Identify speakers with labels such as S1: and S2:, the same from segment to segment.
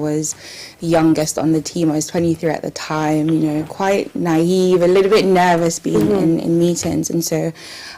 S1: was the youngest on the team. I was 23 at the time, you know, quite naive, a little bit nervous being in meetings. And so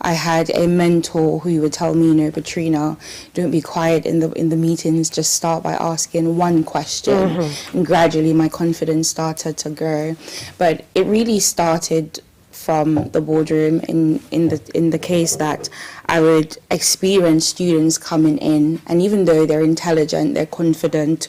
S1: I had a mentor who would tell me, you know, Petrina, don't be quiet in the meetings, just start by asking one question. And gradually my confidence started to grow. But it really started from the boardroom in the case that I would experience students coming in, and even though they're intelligent, they're confident,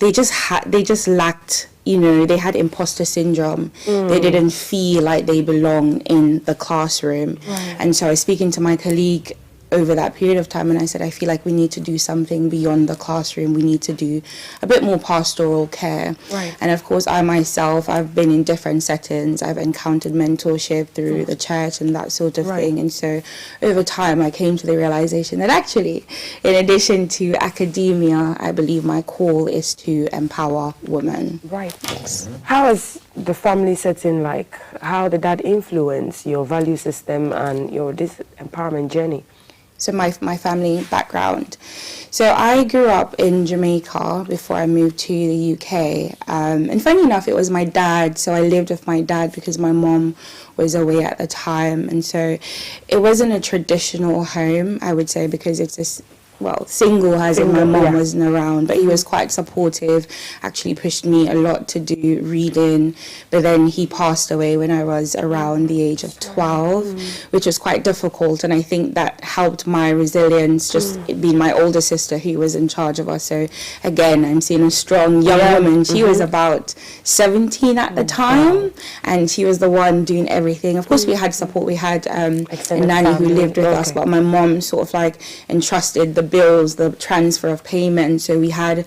S1: they just lacked, you know, they had imposter syndrome. They didn't feel like they belonged in the classroom. And so I was speaking to my colleague over that period of time, and I said, I feel like we need to do something beyond the classroom. We need to do a bit more pastoral care. And of course, I myself, I've been in different settings. I've encountered mentorship through the church and that sort of thing. And so over time, I came to the realization that actually, in addition to academia, I believe my call is to empower women.
S2: How is the family setting like? How did that influence your value system and your empowerment journey?
S1: So my family background. So I grew up in Jamaica before I moved to the UK. And funny enough, it was my dad. So I lived with my dad because my mom was away at the time. And so it wasn't a traditional home, I would say, because it's this, well, single as in my mom wasn't around, but he was quite supportive, actually pushed me a lot to do reading. But then he passed away when I was around the age of 12, which was quite difficult. And I think that helped my resilience, just it being my older sister who was in charge of us. So again, I'm seeing a strong young woman. She was about 17 at the time, and she was the one doing everything. Of course, we had support. We had a nanny who lived with us, but my mom sort of like entrusted the bills, the transfer of payment. So we had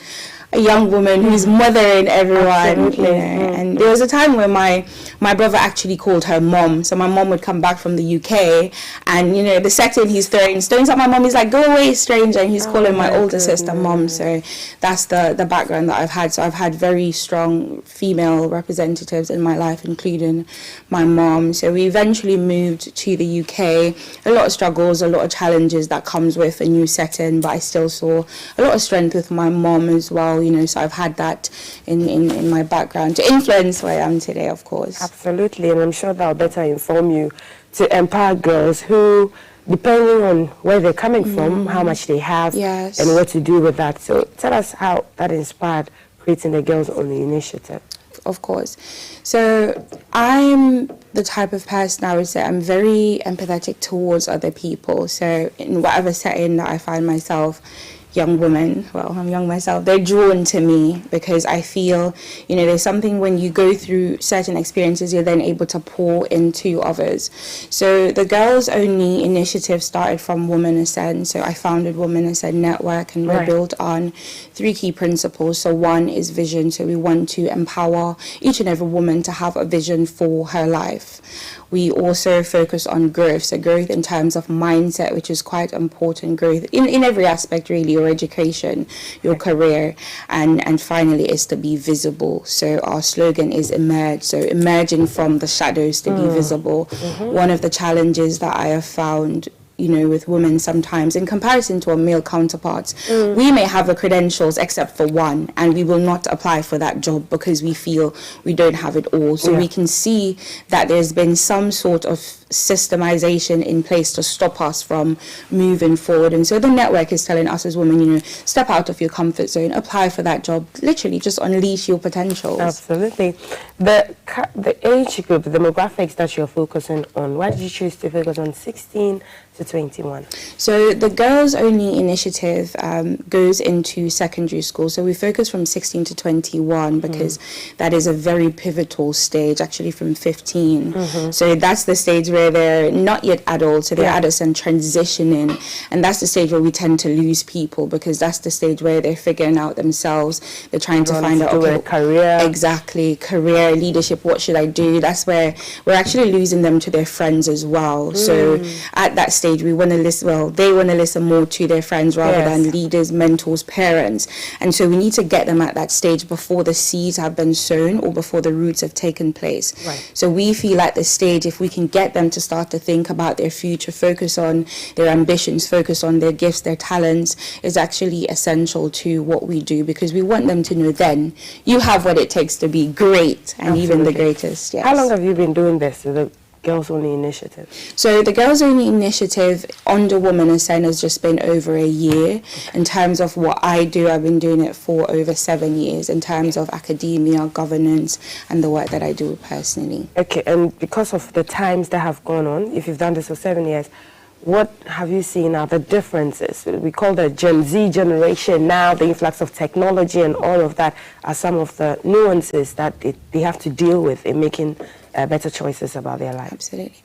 S1: a young woman who's mothering everyone. You know. And there was a time when my brother actually called her mom. So my mom would come back from the UK, and you know, the second he's throwing stones at my mom, he's like, "Go away, stranger," and he's calling my older sister mom. So that's the background that I've had. So I've had very strong female representatives in my life, including my mom. So we eventually moved to the UK. A lot of struggles, a lot of challenges that comes with a new setting, but I still saw a lot of strength with my mom as well. You know, so I've had that in my background to influence where I am today, of course.
S2: Absolutely, and I'm sure that will better inform you to empower girls who, depending on where they're coming from, how much they have, and what to do with that. So tell us how that inspired creating the Girls Only initiative.
S1: Of course. So I'm the type of person, I would say, I'm very empathetic towards other people. So in whatever setting that I find myself, young women, well, I'm young myself, they're drawn to me because I feel, you know, there's something when you go through certain experiences, you're then able to pour into others. So the Girls Only initiative started from Women Ascend. So I founded Women Ascend Network, and we're built on 3 key principles. So one is vision. So we want to empower each and every woman to have a vision for her life. We also focus on growth, so growth in terms of mindset, which is quite important, growth in every aspect really, your education, your career, and finally is to be visible. So our slogan is emerge, so emerging from the shadows to be visible. One of the challenges that I have found, you know, with women sometimes, in comparison to our male counterparts, we may have the credentials except for one, and we will not apply for that job because we feel we don't have it all. So we can see that there's been some sort of systemization in place to stop us from moving forward. And so the network is telling us as women, you know, step out of your comfort zone, apply for that job, literally just unleash your potentials.
S2: Absolutely. The age group, the demographics that you're focusing on, why did you choose to focus on 16 to 21?
S1: So the Girls Only initiative goes into secondary school. So we focus from 16 to 21 because that is a very pivotal stage, actually from 15. So that's the stage where they're not yet adults, so they're adults and transitioning. And that's the stage where we tend to lose people because that's the stage where they're figuring out themselves. They're trying to find out, okay,
S2: career.
S1: Exactly, career, leadership, what should I do? That's where we're actually losing them to their friends as well. So at that stage, we want to listen, well, they want to listen more to their friends rather than leaders, mentors, parents. And so we need to get them at that stage before the seeds have been sown or before the roots have taken place. So we feel at this stage, if we can get them want to start to think about their future, focus on their ambitions, focus on their gifts, their talents, is actually essential to what we do, because we want them to know then you have what it takes to be great and Absolutely. Even the greatest. Yes.
S2: How long have you been doing this, the Girls Only Initiative?
S1: So the Girls Only Initiative under Women Ascend has just been over a year. In terms of what I do, I've been doing it for over 7 years in terms of academia, governance, and the work that I do personally.
S2: Okay, and because of the times that have gone on, if you've done this for 7 years, what have you seen are the differences? We call the Gen Z generation now, the influx of technology and all of that are some of the nuances that they have to deal with in making better choices about their life.
S1: Absolutely.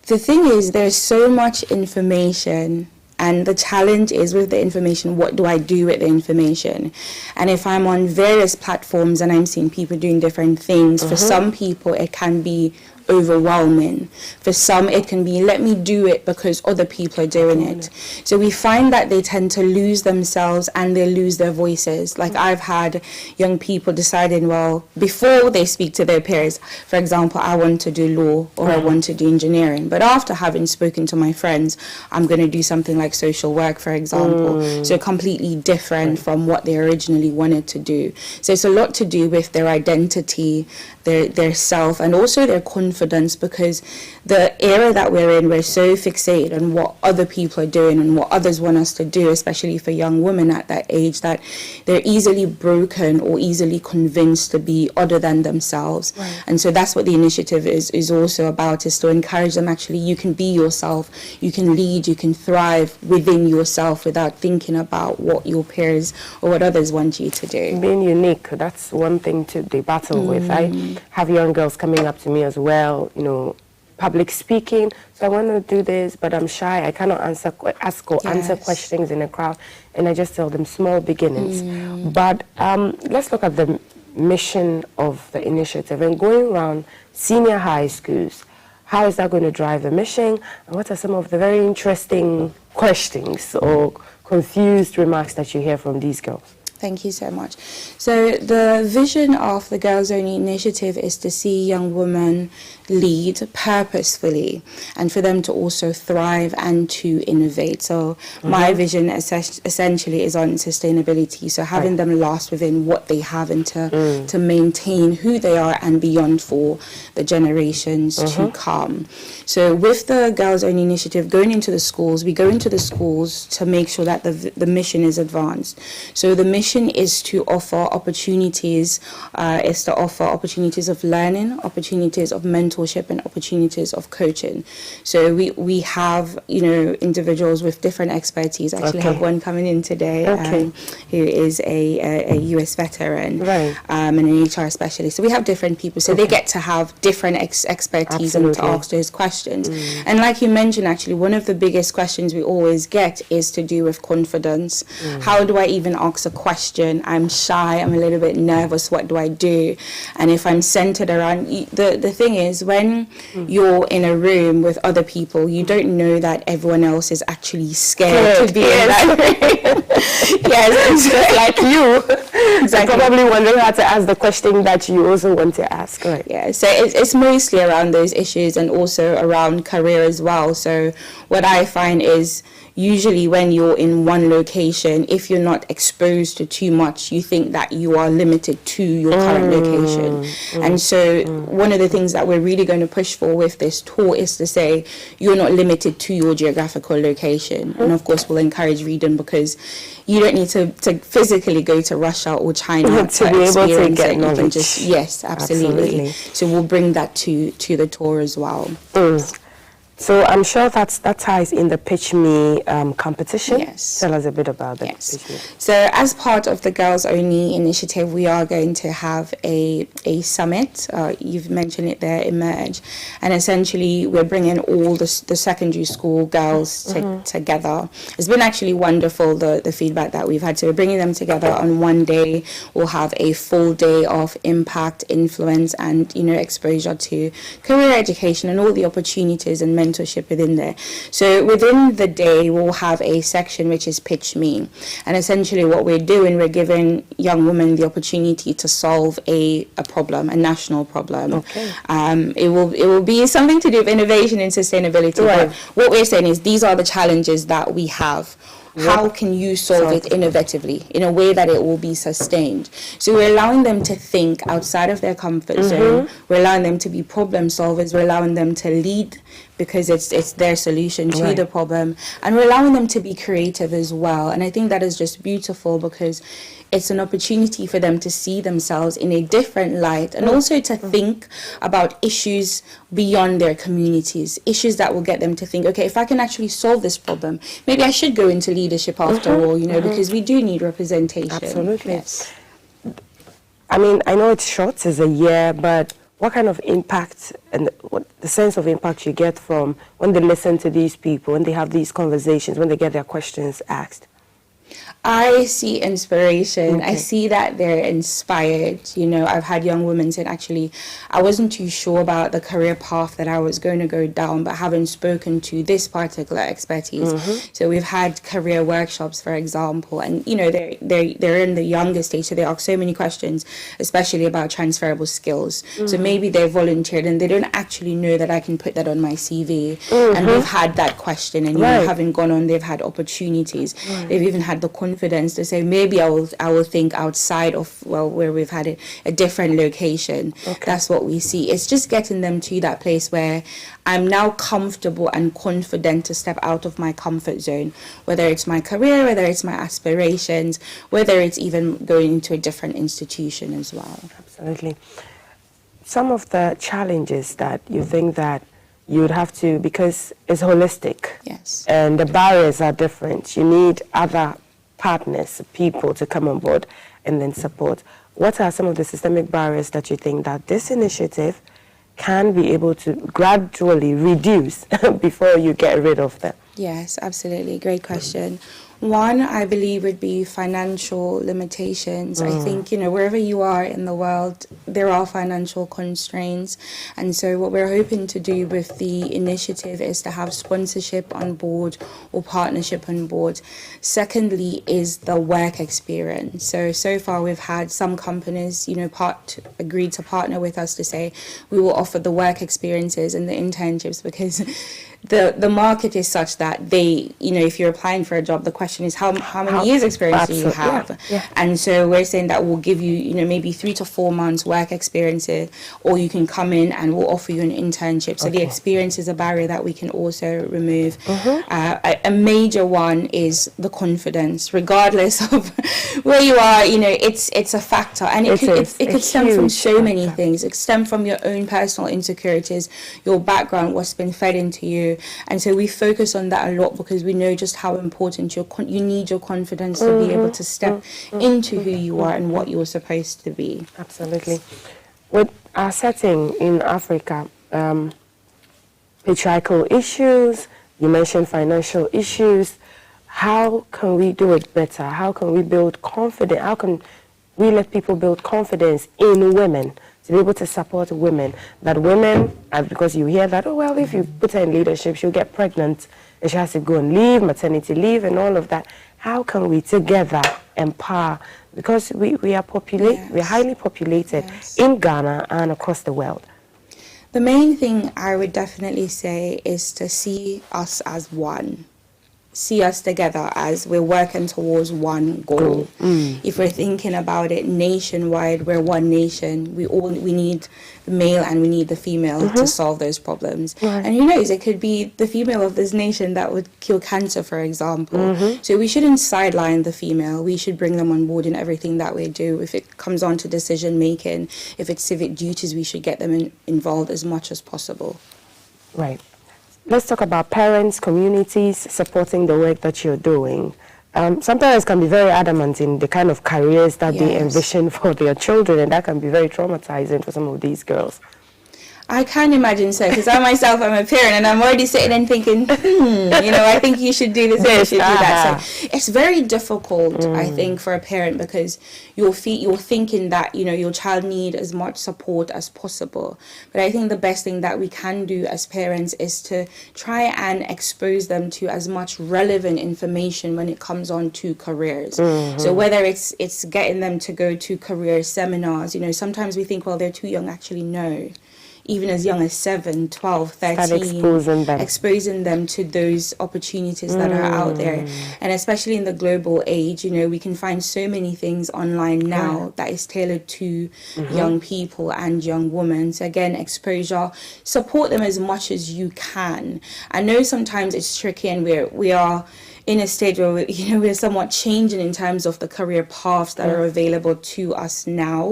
S1: The thing is, there's so much information, and the challenge is with the information, what do I do with the information? And if I'm on various platforms and I'm seeing people doing different things, for some people it can be overwhelming. For some it can be, let me do it because other people are doing it. So we find that they tend to lose themselves and they lose their voices. Like I've had young people deciding, well, before they speak to their peers, for example, I want to do law or I want to do engineering, but after having spoken to my friends, I'm going to do something like social work, for example. So completely different from what they originally wanted to do. So it's a lot to do with their identity, their self, and also their confidence, because the era that we're in, we're so fixated on what other people are doing and what others want us to do, especially for young women at that age, that they're easily broken or easily convinced to be other than themselves. And so that's what the initiative is also about, is to encourage them, actually, you can be yourself, you can lead, you can thrive within yourself without thinking about what your peers or what others want you to do.
S2: Being unique, that's one thing to battle with. I have young girls coming up to me as well, you know, public speaking, so I want to do this, but I'm shy, I cannot answer questions in a crowd, and I just tell them small beginnings. But let's look at the mission of the initiative and going around senior high schools. How is that going to drive the mission, and what are some of the very interesting questions or confused remarks that you hear from these girls?
S1: Thank you so much. So the vision of the Girls Only Initiative is to see young women lead purposefully and for them to also thrive and to innovate. So my vision essentially is on sustainability, so having them last within what they have and to maintain who they are and beyond for the generations to come. So with the Girls Only Initiative, going into the schools, we go into the schools to make sure that the mission is advanced. So the mission is to offer opportunities, of learning, opportunities of mentorship, and opportunities of coaching. So we have, you know, individuals with different expertise. I actually have one coming in today who is a US veteran and an HR specialist. So we have different people. So they get to have different expertise and to ask those questions. And like you mentioned, actually, one of the biggest questions we always get is to do with confidence. How do I even ask a question? I'm shy, I'm a little bit nervous, what do I do? And if I'm centered around, the thing is, when you're in a room with other people, you don't know that everyone else is actually scared to be in that room. Yes, it's just like you.
S2: Exactly. Probably wondering how to ask the question that you also want to ask. Right.
S1: Yeah, so it's mostly around those issues and also around career as well. So what I find is, usually when you're in one location, if you're not exposed to too much, you think that you are limited to your current location. And so one of the things that we're really going to push for with this tour is to say you're not limited to your geographical location. And of course we'll encourage reading, because you don't need to physically go to Russia or China
S2: to be able to get knowledge.
S1: Yes, absolutely. So we'll bring that to the tour as well.
S2: So I'm sure that ties in the Pitch Me competition.
S1: Yes.
S2: Tell us a bit about that. Yes. Pitch Me.
S1: So as part of the Girls Only Initiative, we are going to have a summit. You've mentioned it there, Emerge. And essentially, we're bringing all the secondary school girls together. It's been actually wonderful, the feedback that we've had. So we're bringing them together on one day. We'll have a full day of impact, influence, and, you know, exposure to career education and all the opportunities and mentorship within there. So within the day, we'll have a section which is Pitch Me. And essentially what we're doing, we're giving young women the opportunity to solve a problem, a national problem.
S2: Okay.
S1: It will be something to do with innovation and sustainability.
S2: Right.
S1: But what we're saying is these are the challenges that we have. How can you solve it innovatively in a way that it will be sustained? So we're allowing them to think outside of their comfort zone. We're allowing them to be problem solvers. We're allowing them to lead because it's their solution to the problem. And we're allowing them to be creative as well. And I think that is just beautiful because it's an opportunity for them to see themselves in a different light and also to think about issues beyond their communities, issues that will get them to think, okay, if I can actually solve this problem, maybe I should go into leadership after all, you know, because we do need representation.
S2: Absolutely.
S1: Yes.
S2: I mean, I know it's short, it's a year, but what kind of impact and what the sense of impact you get from when they listen to these people, when they have these conversations, when they get their questions asked?
S1: I see inspiration. I see that they're inspired. You know, I've had young women say, actually, I wasn't too sure about the career path that I was going to go down, but having spoken to this particular expertise. So we've had career workshops, for example, and, you know, they're in the younger stage, so they ask so many questions, especially about transferable skills. So maybe they're volunteered and they don't actually know that I can put that on my CV. And we've had that question, and, you know, having gone on, they've had opportunities. They've even had the confidence to say, maybe I will think outside of, well, where we've had a different location. That's what we see. It's just getting them to that place where I'm now comfortable and confident to step out of my comfort zone, whether it's my career, whether it's my aspirations, whether it's even going into a different institution as well.
S2: Absolutely. Some of the challenges that you think that you would have to, because it's holistic.
S1: Yes.
S2: And the barriers are different. You need other partners, people to come on board and then support. What are some of the systemic barriers that you think that this initiative can be able to gradually reduce before you get rid of them?
S1: Yes, absolutely. Great question. One, I believe, would be financial limitations. I think, you know, wherever you are in the world, there are financial constraints. And so what we're hoping to do with the initiative is to have sponsorship on board or partnership on board. Secondly is the work experience. So far we've had some companies, you know, agreed to partner with us to say we will offer the work experiences and the internships because the market is such that they, you know, if you're applying for a job, the question is how many years experience do you have? And so we're saying that we'll give you, you know, maybe 3 to 4 months work experience, or you can come in and we'll offer you an internship. So the experience is a barrier that we can also remove. A major one is the confidence, regardless of where you are, you know, it's a factor, and it could stem from so many things. It stems from your own personal insecurities, your background, what's been fed into you. And so we focus on that a lot because we know just how important you need your confidence to be able to step into who you are and what you're supposed to be.
S2: Absolutely. With our setting in Africa, patriarchal issues, you mentioned financial issues, how can we do it better? How can we build confidence? How can we let people build confidence in women? To be able to support women, that women, because you hear that, oh, well, if you put her in leadership, she'll get pregnant and she has to go and leave, maternity leave and all of that. How can we together empower? Because we are we're highly populated in Ghana and across the world.
S1: The main thing I would definitely say is to see us as one. See us together as we're working towards one goal. If we're thinking about it nationwide, we're one nation. We need the male and we need the female to solve those problems. And who knows, it could be the female of this nation that would kill cancer, for example. So we shouldn't sideline the female. We should bring them on board in everything that we do. If it comes on to decision making, if it's civic duties, we should get them involved as much as possible.
S2: Right. Let's talk about parents, communities supporting the work that you're doing. Sometimes can be very adamant in the kind of careers that they envision for their children, and that can be very traumatizing for some of these girls.
S1: I can't imagine so, because I myself am a parent and I'm already sitting and thinking, I think you should do this and you should do that. So it's very difficult, I think, for a parent, because you're thinking that, your child needs as much support as possible. But I think the best thing that we can do as parents is to try and expose them to as much relevant information when it comes on to careers. So whether it's getting them to go to career seminars, sometimes we think, well, they're too young. Actually, no. Even as young as 7, 12, 13, exposing them to those opportunities that are out there. And especially in the global age, we can find so many things online now that is tailored to young people and young women. So again, exposure, support them as much as you can. I know sometimes it's tricky, and we are in a stage where we're somewhat changing in terms of the career paths that are available to us now.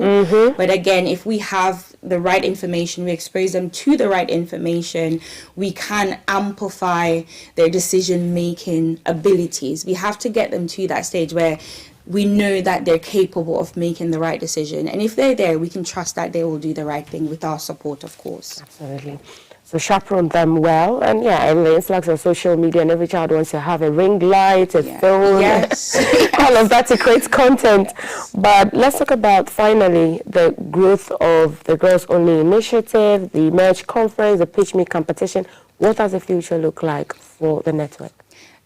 S1: But again, if we have the right information, we expose them to the right information, we can amplify their decision-making abilities. We have to get them to that stage where we know that they're capable of making the right decision. And if they're there, we can trust that they will do the right thing with our support, of course.
S2: Absolutely. So chaperone them well, and and the influx of social media, and every child wants to have a ring light, a phone, all of that to create content. But let's talk about, finally, the growth of the Girls Only Initiative, the Emerge Conference, the Pitch Me competition. What does the future look like for the network?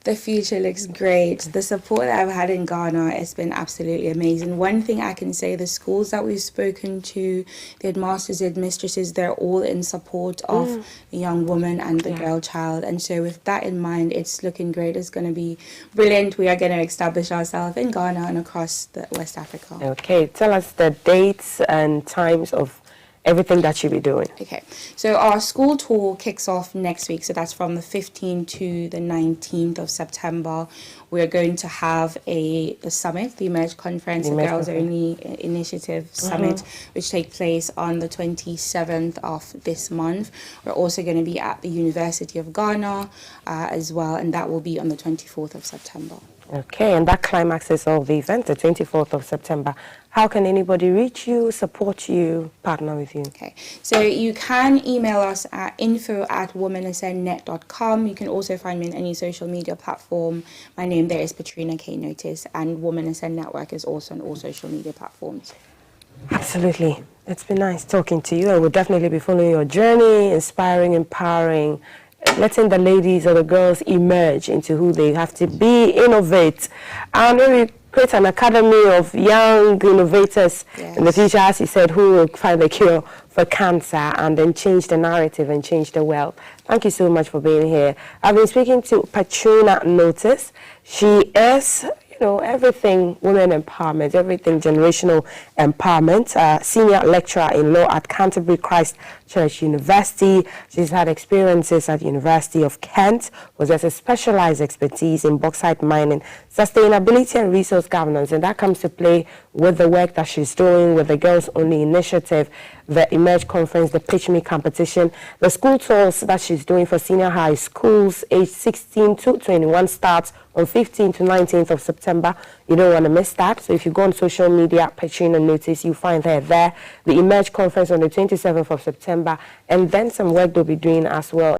S1: The future looks great. The support that I've had in Ghana has been absolutely amazing. One thing I can say, the schools that we've spoken to, the headmasters, the headmistresses, they're all in support of the young woman and the girl child. And so with that in mind, it's looking great. It's going to be brilliant. We are going to establish ourselves in Ghana and across West Africa.
S2: Okay, tell us the dates and times of everything that you'll be doing.
S1: Okay, so our school tour kicks off next week, so that's from the 15th to the 19th of September. We're going to have the summit, the Emerge Conference, the Girls Only Initiative Summit, which takes place on the 27th of this month. We're also going to be at the University of Ghana as well, and that will be on the 24th of September.
S2: Okay, and that climaxes of the event, the 24th of September. How can anybody reach you, support you, partner with you?
S1: Okay, so you can email us at info@womanascendnet.com. You can also find me on any social media platform. My name there is Patrina K. Notice, and Woman Ascend Network is also on all social media platforms.
S2: Absolutely. It's been nice talking to you, and we'll definitely be following your journey, inspiring, empowering, letting the ladies or the girls emerge into who they have to be, innovate, and maybe create an academy of young innovators in the future, as you said, who will find the cure for cancer and then change the narrative and change the world. Thank you so much for being here. I've been speaking to Patrina Notice. She is, everything women empowerment, everything generational empowerment, senior lecturer in law at Canterbury Christ Church University. She's had experiences at the University of Kent, possesses specialized expertise in bauxite mining, sustainability and resource governance, and that comes to play with the work that she's doing with the Girls Only Initiative, the Emerge Conference, the Pitch Me competition, the school tours that she's doing for senior high schools aged 16 to 21 starts on 15th to 19th of September. You don't want to miss that. So if you go on social media, Patrina Notice, you find her there. The Emerge Conference on the 27th of September, and then some work they'll be doing as well